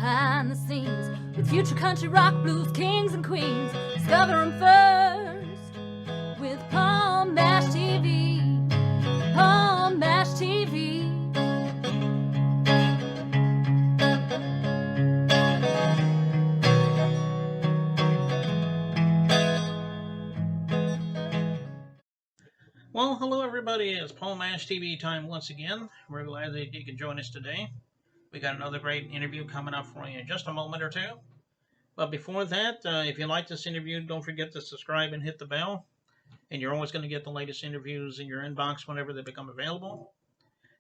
behind the scenes with future country rock blues kings and queens. Discover them first with Palm Mash TV. Palm Mash TV. Well, hello everybody. It's Paul Mash TV time once again. We're glad that you can join us today. We got another great interview coming up for you in just a moment or two. But before that, if you like this interview, don't forget to subscribe and hit the bell. And you're always going to get the latest interviews in your inbox whenever they become available.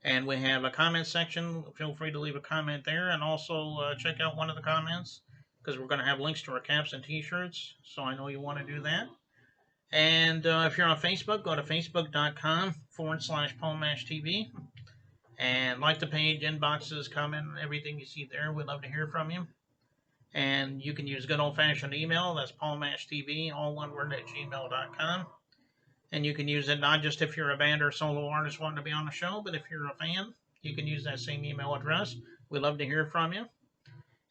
And we have a comment section. Feel free to leave a comment there. And also check out one of the comments because we're going to have links to our caps and t-shirts. So I know you want to do that. And if you're on Facebook, go to facebook.com/PaulMashTV. And like the page, inboxes, comment, everything you see there. We'd love to hear from you. And you can use good old-fashioned email. That's PaulMashTV, all one word, at gmail.com. And you can use it not just if you're a band or solo artist wanting to be on the show, but if you're a fan, you can use that same email address. We'd love to hear from you.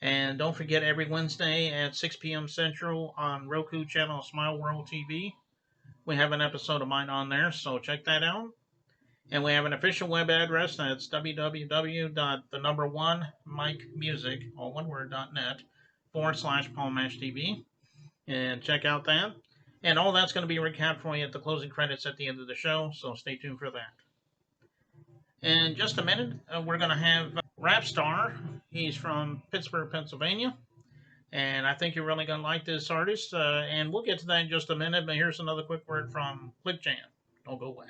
And don't forget, every Wednesday at 6 p.m. Central on Roku channel Smile World TV, we have an episode of mine on there, so check that out. And we have an official web address. That's www.1micmusic, all one word, .net, /PaulMashTV. And check out that. And all that's going to be recapped for you at the closing credits at the end of the show, so stay tuned for that. In just a minute, we're going to have Rap Starr. He's from Pittsburgh, Pennsylvania. And I think you're really going to like this artist. And we'll get to that in just a minute. But here's another quick word from Click Jam. Don't go away.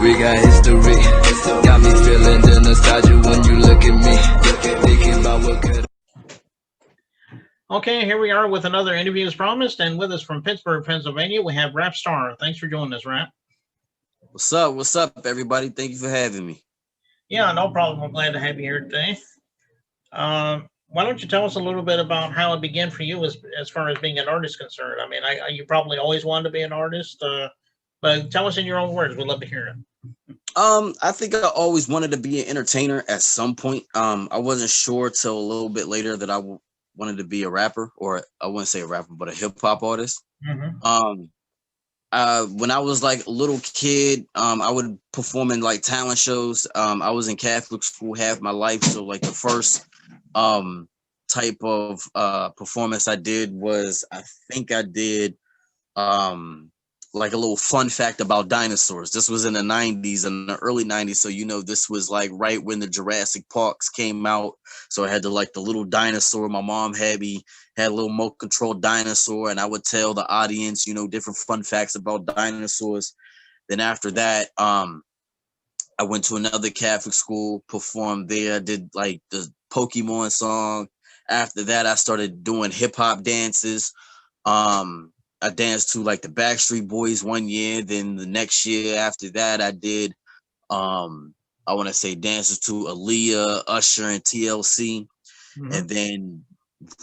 We got history. Got me feeling the nostalgia when you look at me. Thinking about what could. Okay, here we are with another interview as promised, and with us from Pittsburgh, Pennsylvania, we have Rap Starr. Thanks for joining us, Rap. What's up? What's up, everybody? Thank you for having me. Yeah, no problem. We're glad to have you here today. Why don't you tell us a little bit about how it began for you as far as being an artist concerned? I mean, you probably always wanted to be an artist, but tell us in your own words. We'd love to hear it. I think I always wanted to be an entertainer at some point. I wasn't sure till a little bit later that I wanted to be a rapper, or I wouldn't say a rapper, but a hip hop artist. Mm-hmm. When I was like a little kid, I would perform in like talent shows. I was in Catholic school half my life, so like the first type of performance I did was, I think I did like a little fun fact about dinosaurs. This was in the 90s, in the early 90s. So, you know, this was like right when the Jurassic Parks came out. So I had the little dinosaur. My mom had a little remote control dinosaur, and I would tell the audience, you know, different fun facts about dinosaurs. Then after that, I went to another Catholic school, performed there, did like the Pokemon song. After that, I started doing hip hop dances. I danced to like the Backstreet Boys one year. Then the next year after that, I did, I want to say dances to Aaliyah, Usher, and TLC. Mm-hmm. And then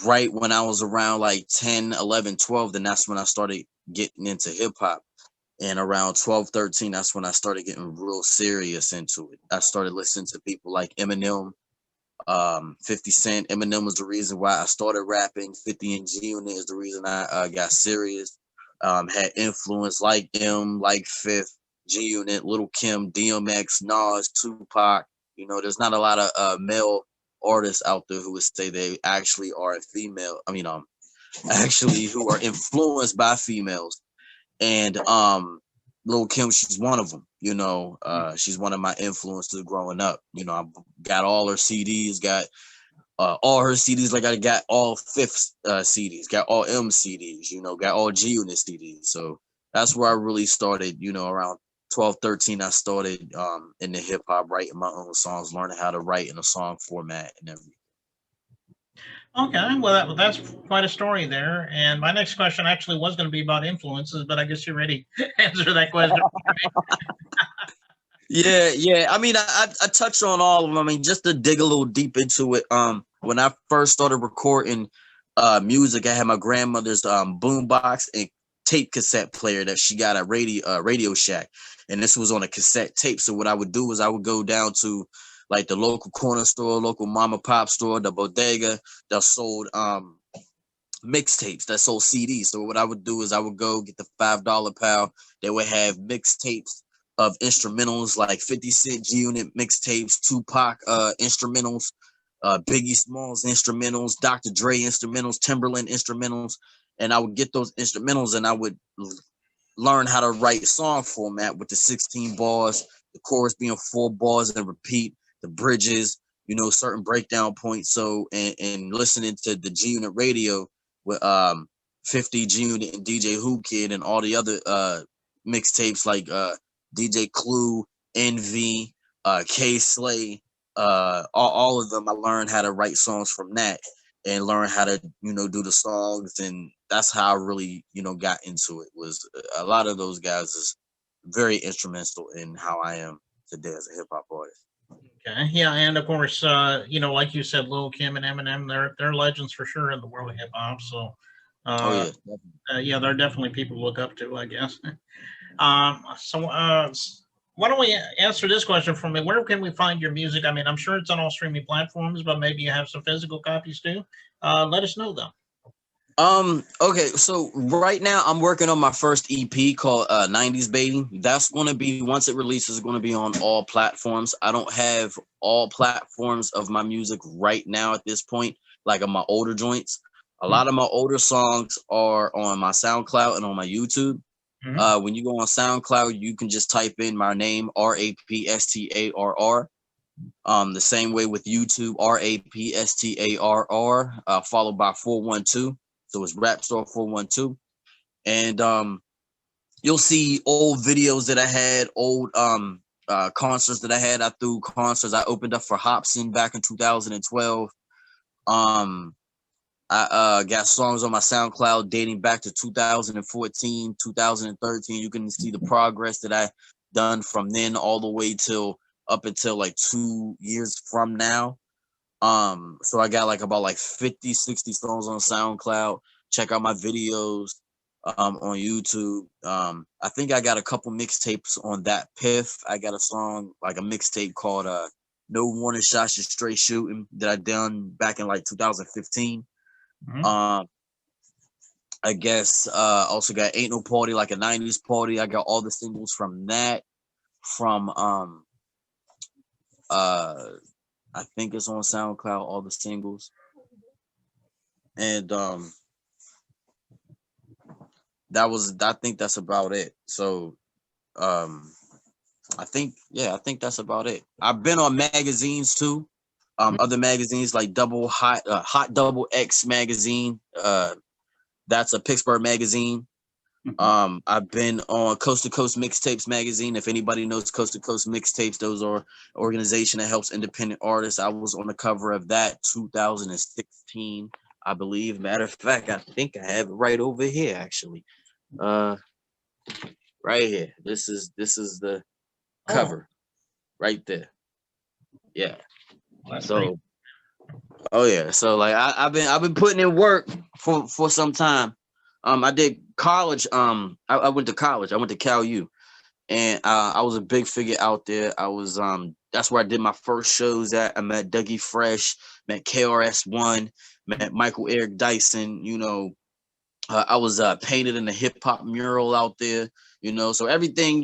right when I was around like 10, 11, 12, then that's when I started getting into hip hop. And around 12, 13, that's when I started getting real serious into it. I started listening to people like Eminem, 50 Cent. Eminem was the reason why I started rapping. 50 and G-Unit is the reason I got serious. Had influence like M, like Fifth, G-Unit, Little Kim, DMX, Nas, Tupac. You know, there's not a lot of male artists out there who would say they actually are a female. I mean, actually who are influenced by females. And Little Kim, she's one of them. You know, she's one of my influences growing up. You know, I got all her CDs, got all her CDs, like I got all Fifth CDs, got all M CDs, you know, got all G-Unit CDs. So that's where I really started, you know, around 12, 13, I started in the hip hop, writing my own songs, learning how to write in a song format and everything. Okay, well, that's quite a story there. And my next question actually was going to be about influences, but I guess you're ready to answer that question. Yeah. I mean, I touched on all of them. I mean, just to dig a little deep into it. When I first started recording, music. I had my grandmother's boombox and tape cassette player that she got at Radio Shack, and this was on a cassette tape. So what I would do is I would go down to like the local corner store, local mom and pop store, the bodega that sold mixtapes, that sold CDs. So what I would do is I would go get the $5 pal. They would have mixtapes of instrumentals like 50 Cent G Unit mixtapes, Tupac instrumentals, Biggie Smalls instrumentals, Dr. Dre instrumentals, Timberland instrumentals, and I would get those instrumentals and I would learn how to write song format with the 16 bars, the chorus being 4 bars and repeat, the bridges, certain breakdown points. So and listening to the G Unit radio with 50 G Unit and DJ Who Kid and all the other mixtapes like DJ Clue, Envy, K Slay, all of them. I learned how to write songs from that and learn how to do the songs, and that's how I really got into it. Was a lot of those guys is very instrumental in how I am today as a hip hop artist. Okay, yeah, and of course, like you said, Lil Kim and Eminem, they're legends for sure in the world of hip hop. So, Oh uh, yeah. yeah, they're definitely people to look up to, I guess. So, why don't we answer this question for me? Where can we find your music? I mean, I'm sure it's on all streaming platforms, but maybe you have some physical copies too. Let us know them. Okay, so right now I'm working on my first EP called 90s Baby. That's gonna be, once it releases, gonna be on all platforms. I don't have all platforms of my music right now at this point, like on my older joints. A lot of my older songs are on my SoundCloud and on my YouTube. Mm-hmm. When you go on SoundCloud, you can just type in my name, Rapstarr. The same way with YouTube, Rapstarr, followed by 412. So it's Rap Starr 412. And you'll see old videos that I had, old concerts that I had. I threw concerts. I opened up for Hobson back in 2012. I got songs on my SoundCloud dating back to 2014, 2013. You can see the progress that I done from then all the way till up until like 2 years from now. So I got like about like 50, 60 songs on SoundCloud. Check out my videos on YouTube. I think I got a couple mixtapes on that Piff. I got a song, like a mixtape called No Warning Shots, Just Straight Shooting, that I done back in like 2015. Mm-hmm. I guess also got Ain't No Party Like a 90s Party. I got all the singles from that. From I think it's on SoundCloud, all the singles. And I think that's about it. So I think that's about it. I've been on magazines too. Other magazines like Hot Double X magazine. That's a Pittsburgh magazine. I've been on Coast to Coast Mixtapes magazine. If anybody knows Coast to Coast Mixtapes, those are an organization that helps independent artists. I was on the cover of that 2016, I believe. Matter of fact, I think I have it right over here actually. Right here. This is the cover right there. Yeah. So oh yeah. So like I've been putting in work for some time. I did college. I went to college. I went to Cal U, and I was a big figure out there. I was that's where I did my first shows at. I met Dougie Fresh, met KRS-One, met Michael Eric Dyson. I was painted in a hip hop mural out there. So everything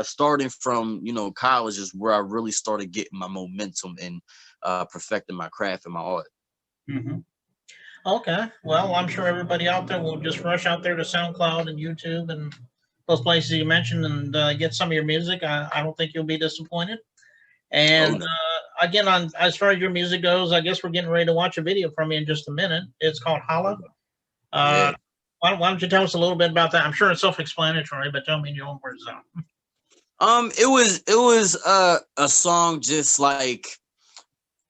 starting from college is where I really started getting my momentum and perfecting my craft and my art. Mm-hmm. Okay. Well, I'm sure everybody out there will just rush out there to SoundCloud and YouTube and those places you mentioned and get some of your music. I don't think you'll be disappointed. Oh And no. again, on as far as your music goes, I guess we're getting ready to watch a video from you in just a minute. It's called Holla. Uh, Yeah. why don't you tell us a little bit about that? I'm sure it's self-explanatory, but tell me in your own words. It was a song just like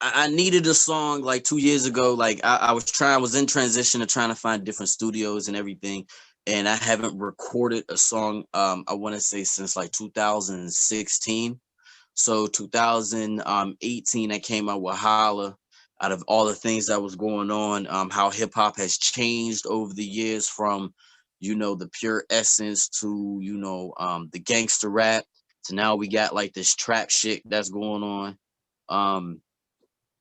I needed a song like 2 years ago. Like I was in transition of trying to find different studios and everything. And I haven't recorded a song, I want to say since like 2016. So 2018, I came out with Holla. out of all the things that was going on, how hip hop has changed over the years from, the pure essence to, the gangster rap to now we got like this trap shit that's going on.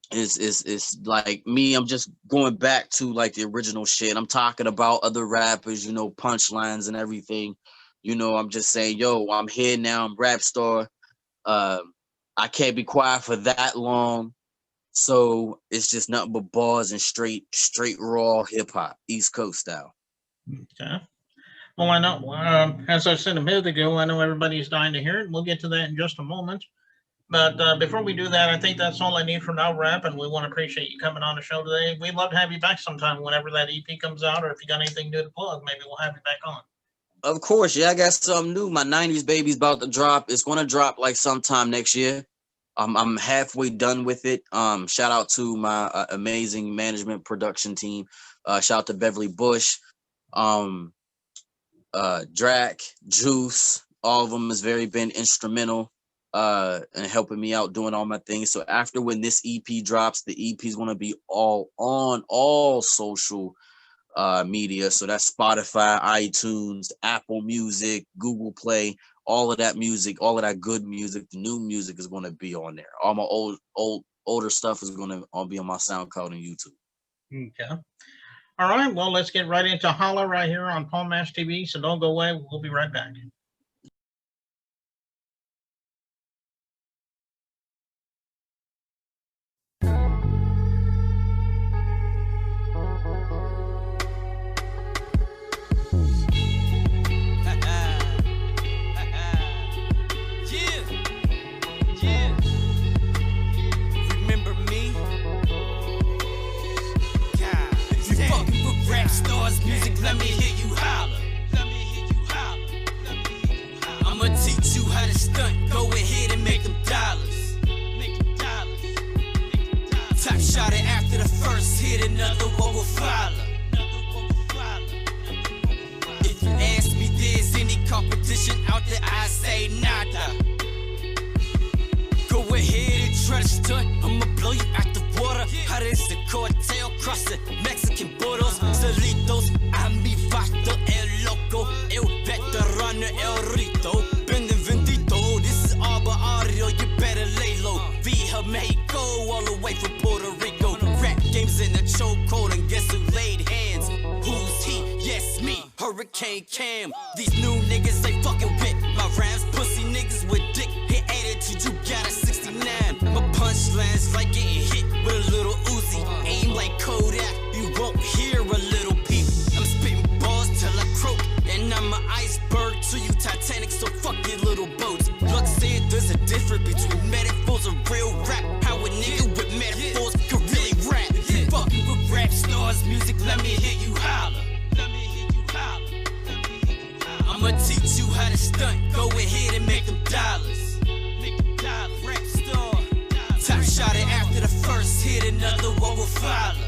It's like me, I'm just going back to like the original shit. I'm talking about other rappers, punchlines and everything. I'm just saying, yo, I'm here now, I'm Rap Starr. I can't be quiet for that long. So it's just nothing but bars and straight raw hip hop, East Coast style. Okay. Well, I know, as I said a minute ago, I know everybody's dying to hear it. We'll get to that in just a moment. But before we do that, I think that's all I need for now, Rap, and we want to appreciate you coming on the show today. We'd love to have you back sometime whenever that EP comes out, or if you got anything new to plug, maybe we'll have you back on. Of course, yeah, I got something new. My 90s baby's about to drop. It's going to drop like sometime next year. I'm halfway done with it. Shout out to my amazing management production team. Shout out to Beverly Bush, Drac, Juice. All of them has been instrumental and helping me out doing all my things. So after when this EP drops, the EP is going to be all on all social media. So that's Spotify, iTunes, Apple Music, Google Play, all of that music, all of that good music. The new music is going to be on there. All my older stuff is going to all be on my SoundCloud and YouTube. Okay. All right. Well, let's get right into Holla right here on Paul Mash TV. So don't go away. We'll be right back. Music, let me hear you holler. Let me hear you holler. Let me hear you holler. I'ma teach you how to stunt. Go ahead and make them dollars. Make them dollars. Make them dollars. Top shot it after the first hit, another one will follow. Another one will follow. If you ask me, there's any competition out there, I say nada. Go ahead and try to stunt. I'ma blow you out the water. How does the cartel cross the Mexican borders? Solitos, a mi vasto, el loco, el veterano, el rito. Benvenido, this is all but audio, you better lay low. Via Mexico, all the way from Puerto Rico. Rap games in the chokehold, and guess who laid hands? Who's he? Yes, me, Hurricane Cam. These new niggas ain't fucking with my rhymes. Pussy niggas with dick, hit attitude, you got a 69. My punchlines like getting hit with a little Uzi. Aim like Kodak, you won't hear a little peep. I'm spitting balls till I croak, and I'm an iceberg to you Titanic, so fuck your little boats. Look, said there's a difference between metaphors and real rap. How a nigga with metaphors can really rap. You fucking with Rap Starr's music, let me hear you holler. Let me hear you holler. Let me hear you holler. I'ma teach you how to stunt. Go ahead and make them dollars. Make them dollars. Rap Starr. Top shot it after the first hit, another one will follow.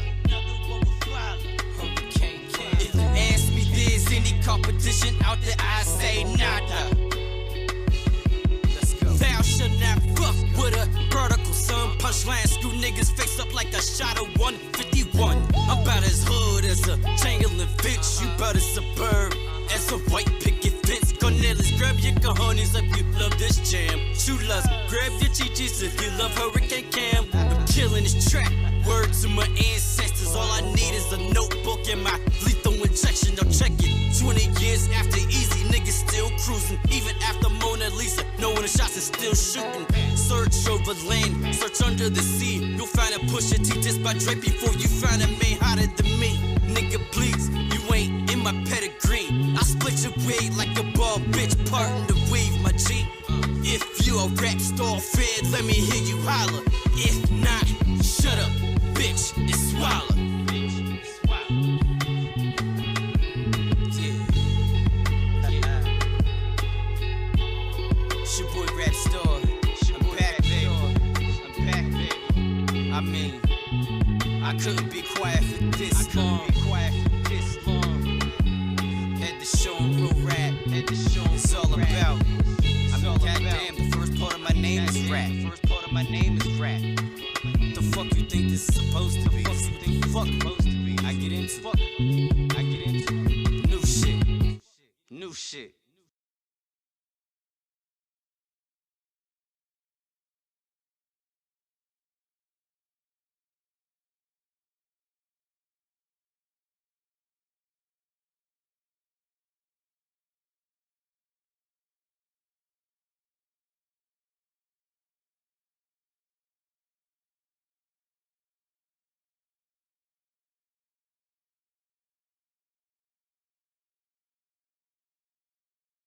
If you ask me, there's any competition out there, I say nada. Thou shalt not fuck with a vertical son. Punchline screw niggas face up like a shot of 151. I'm about as hood as a jangling bitch. You about as suburb as a white picket fence. Cornelis, grab your cojones if you love this jam. Chulas, grab your chichis if you love Hurricane Cam. I'm killing this track. Word to my ancestors. All I need is a notebook and my lethal injection. Now check it. 20 years after Easy, niggas still cruising. Even after Mona Lisa, knowing the shots is still shooting. Search over land, search under the sea. You'll find a Pusha T just by Dre before you find a man hotter than me. Nigga, please, you ain't in my pedigree. I split your wig like a ball bitch, parting the weave, my G. If you a Rap Starr fan, let me hear you holler. If not, shut up, bitch, and swallow. It's your boy Rap Starr. I'm back, baby. I'm back, baby. I mean, I couldn't be quiet for this long. Had to show 'em real rap. It's all about. I mean, goddamn, the first part of my name is rap. First part of my name is rap. The fuck you think this is supposed to be? Fuck supposed to be. I get into new shit. New shit.